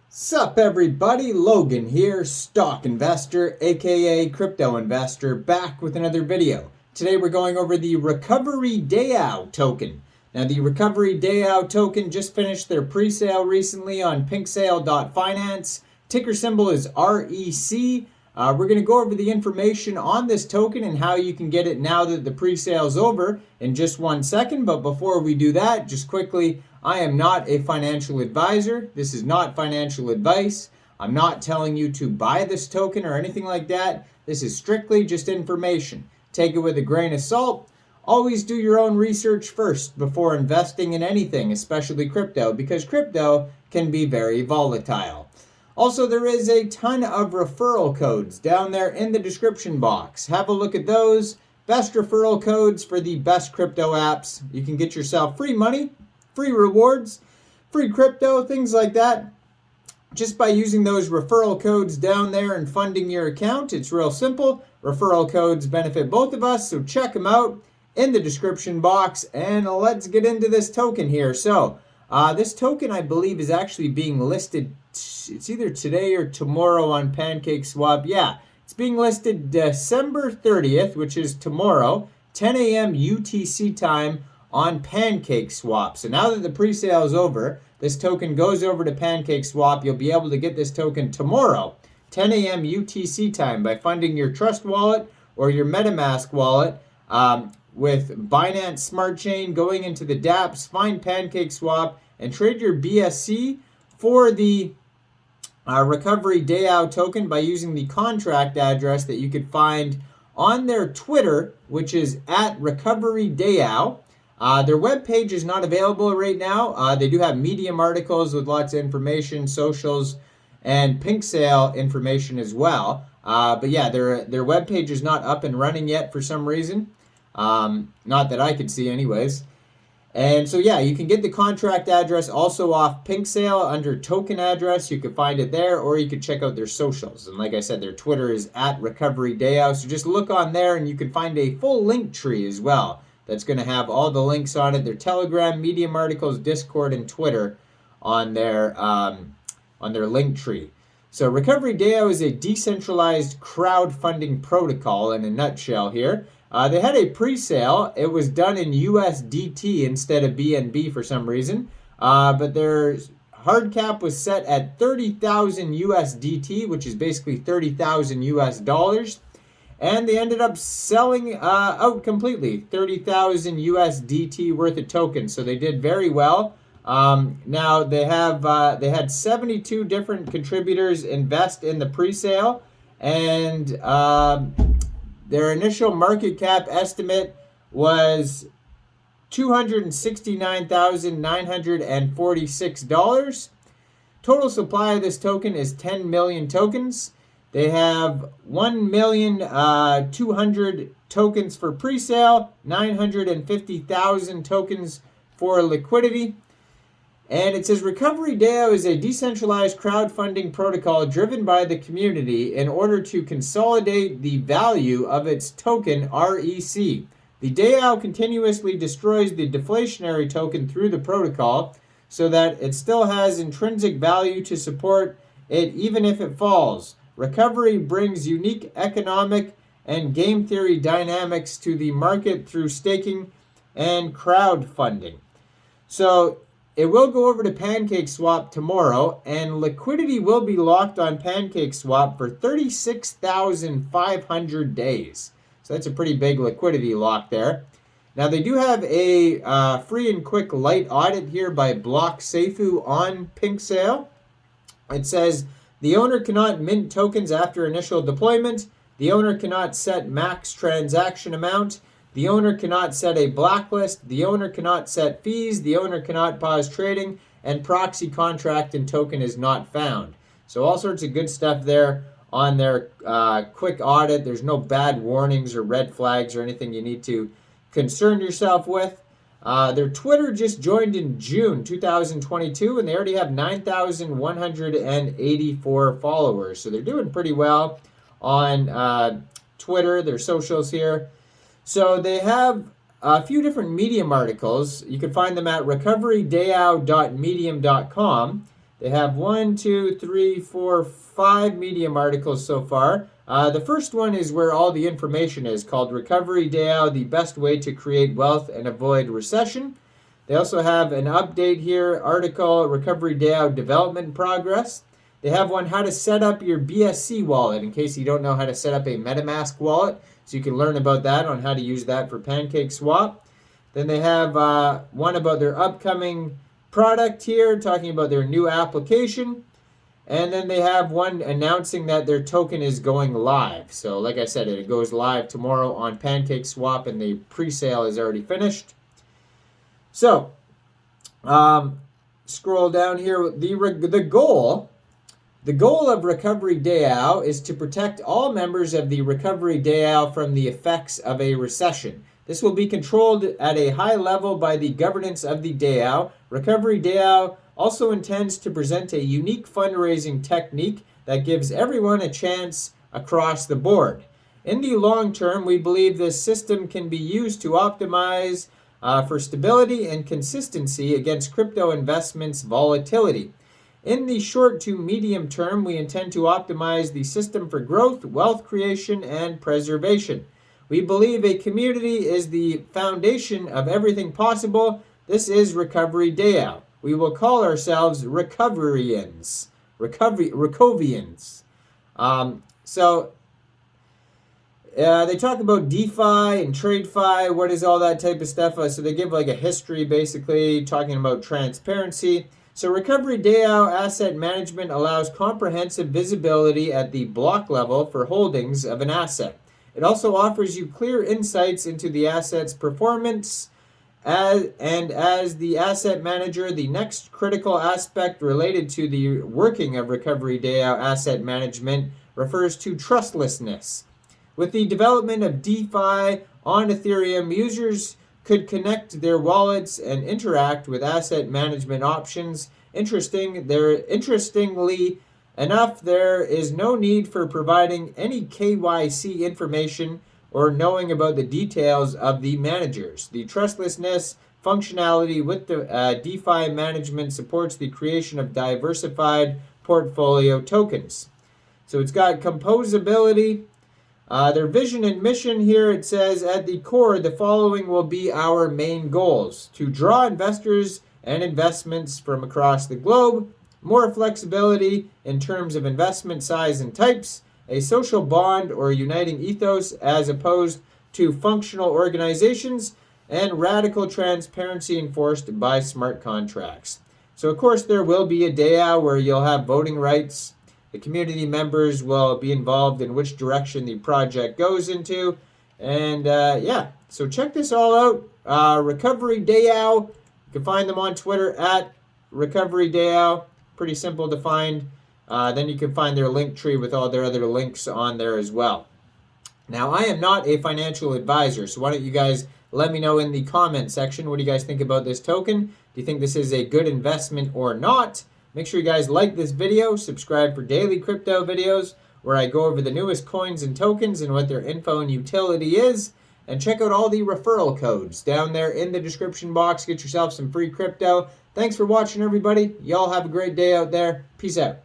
Sup everybody, Logan here, stock investor, aka crypto investor, back with another video. Today we're going over the RecoveryDao token. Now the RecoveryDao token just finished their pre-sale recently on pinksale.finance. Ticker symbol is REC. We're going to go over the information on this token and how you can get it now that the pre-sale is over in just 1 second. But before we do that, just quickly, I am not a financial advisor. This is not financial advice. I'm not telling you to buy this token or anything like that. This is strictly just information. Take it with a grain of salt. Always do your own research first before investing in anything, especially crypto, because crypto can be very volatile. Also, there is a ton of referral codes down there in the description box. Have a look at those. Best referral codes for the best crypto apps. You can get yourself free money, free rewards, free crypto, things like that. Just by using those referral codes down there and funding your account. It's real simple. Referral codes benefit both of us, so check them out in the description box. And let's get into this token here. So, this token, I believe, is actually being listed. It's either today or tomorrow on PancakeSwap. Yeah, it's being listed December 30th, which is tomorrow, 10 a.m. UTC time on PancakeSwap. So now that the pre-sale is over, this token goes over to PancakeSwap. You'll be able to get this token tomorrow, 10 a.m. UTC time, by funding your Trust wallet or your MetaMask wallet with Binance Smart Chain, going into the dApps, find PancakeSwap, and trade your BSC for the RecoveryDao token by using the contract address that you could find on their Twitter, which is at RecoveryDao. Their webpage is not available right now. They do have Medium articles with lots of information, socials, and pink sale information as well. But yeah, their webpage is not up and running yet for some reason. Not that I could see anyways. And so yeah, you can get the contract address also off Pink Sale under token address. You can find it there, or you can check out their socials. And like I said, their Twitter is at RecoveryDao. So just look on there and you can find a full link tree as well. That's going to have all the links on it. Their Telegram, Medium articles, Discord, and Twitter on their link tree. So RecoveryDao is a decentralized crowdfunding protocol in a nutshell here. They had a pre-sale. It was done in USDT instead of BNB for some reason. But their hard cap was set at 30,000 USDT, which is basically 30,000 US dollars. And they ended up selling out completely, 30,000 USDT worth of tokens. So they did very well. Now they had 72 different contributors invest in the pre-sale, and their initial market cap estimate was $269,946. Total supply of this token is 10 million tokens. They have 1,200,000 tokens for pre-sale, 950,000 tokens for liquidity. And it says RecoveryDao is a decentralized crowdfunding protocol driven by the community in order to consolidate the value of its token REC. The DAO continuously destroys the deflationary token through the protocol so that it still has intrinsic value to support it even if it falls. Recovery brings unique economic and game theory dynamics to the market through staking and crowdfunding. So it will go over to PancakeSwap tomorrow, and liquidity will be locked on PancakeSwap for 36,500 days. So that's a pretty big liquidity lock there. Now they do have a free and quick light audit here by Block Seifu on Pink Sale. It says the owner cannot mint tokens after initial deployment. The owner cannot set max transaction amount. The owner cannot set a blacklist. The owner cannot set fees. The owner cannot pause trading. And proxy contract and token is not found. So all sorts of good stuff there on their quick audit. There's no bad warnings or red flags or anything you need to concern yourself with. Their Twitter just joined in June 2022, and they already have 9,184 followers. So they're doing pretty well on Twitter, their socials here. So they have a few different Medium articles. You can find them at recoverydao.medium.com. They have 1, 2, 3, 4, 5 Medium articles so far. The first one is where all the information is, called RecoveryDao, the best way to create wealth and avoid recession. They also have an update here, article, RecoveryDao development progress. They have one, how to set up your BSC wallet, in case you don't know how to set up a MetaMask wallet. So you can learn about that, on how to use that for PancakeSwap. Then they have one about their upcoming product here, talking about their new application. And then they have one announcing that their token is going live. So like I said, it goes live tomorrow on PancakeSwap, and the pre-sale is already finished. So, scroll down here. The goal of RecoveryDao is to protect all members of the RecoveryDao from the effects of a recession. This will be controlled at a high level by the governance of the DAO. RecoveryDao also intends to present a unique fundraising technique that gives everyone a chance across the board. In the long term, we believe this system can be used to optimize for stability and consistency against crypto investments volatility. In the short to medium term, we intend to optimize the system for growth, wealth creation, and preservation. We believe a community is the foundation of everything possible. This is RecoveryDao. We will call ourselves Recoverians. Recovians. They talk about DeFi and TradeFi. What is all that type of stuff? So they give like a history, basically, talking about transparency. So RecoveryDao asset management allows comprehensive visibility at the block level for holdings of an asset. It also offers you clear insights into the asset's performance. As the asset manager, the next critical aspect related to the working of RecoveryDao asset management refers to trustlessness. With the development of DeFi on Ethereum, users could connect their wallets and interact with asset management options. Interestingly enough, there is no need for providing any KYC information or knowing about the details of the managers. The trustlessness functionality with the DeFi management supports the creation of diversified portfolio tokens. So it's got composability. Their vision and mission here, it says, at the core, the following will be our main goals: to draw investors and investments from across the globe, more flexibility in terms of investment size and types, a social bond or uniting ethos as opposed to functional organizations, and radical transparency enforced by smart contracts. So of course there will be a DAO where you'll have voting rights. The community members will be involved in which direction the project goes into. And so check this all out. RecoveryDao. You can find them on Twitter at RecoveryDao. Pretty simple to find. Then you can find their link tree with all their other links on there as well. Now, I am not a financial advisor, so why don't you guys let me know in the comment section, what do you guys think about this token? Do you think this is a good investment or not? Make sure you guys like this video, subscribe for daily crypto videos where I go over the newest coins and tokens and what their info and utility is. And check out all the referral codes down there in the description box. Get yourself some free crypto. Thanks for watching, everybody. Y'all have a great day out there. Peace out.